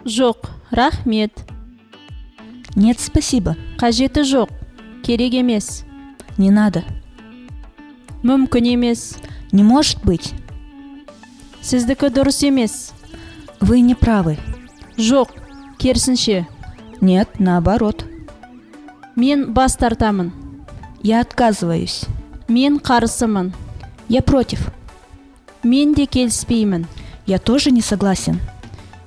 Жоқ, рахмет. Нет, спасибо. Қажеті жоқ. Керек емес. Не надо. Мүмкін емес. Не может быть. Сіздікі дұрыс емес. Вы не правы. Жоқ, керісінше. Нет, наоборот. Мен бас тартамын. Я отказываюсь. Мен қарсымын. Я против. Мен де келіспеймін. Я тоже не согласен.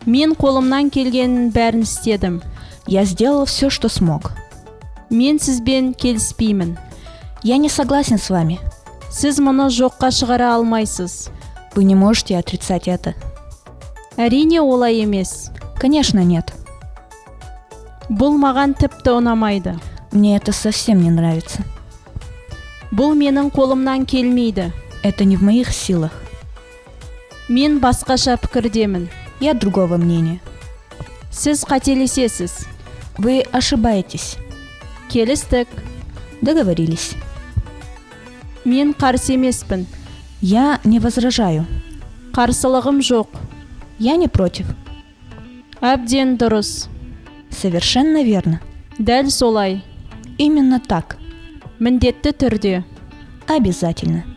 Мен қолымнан келгенін бәрін істедім. Я сделал все, что смог. Мен сізбен келіспеймін. Я не согласен с вами. Сіз мұны жоққа шығара алмайсыз. Вы не можете отрицать это. Әрине олай емес. Конечно, нет. Бұл маған тіпті ұнамайды. Мне это совсем не нравится. Бұл менің қолымнан келмейді. Это не в моих силах. Мен басқаша пікірдемін. Я другого мнения. Сіз қателесесіз. Вы ошибаетесь. Келістік. Договорились. Мен қарсы емеспін. Я не возражаю. Қарсылығым жоқ. Я не против. Әбден дұрыс. Совершенно верно. Дәл солай. Именно так. Міндетті түрде. Обязательно.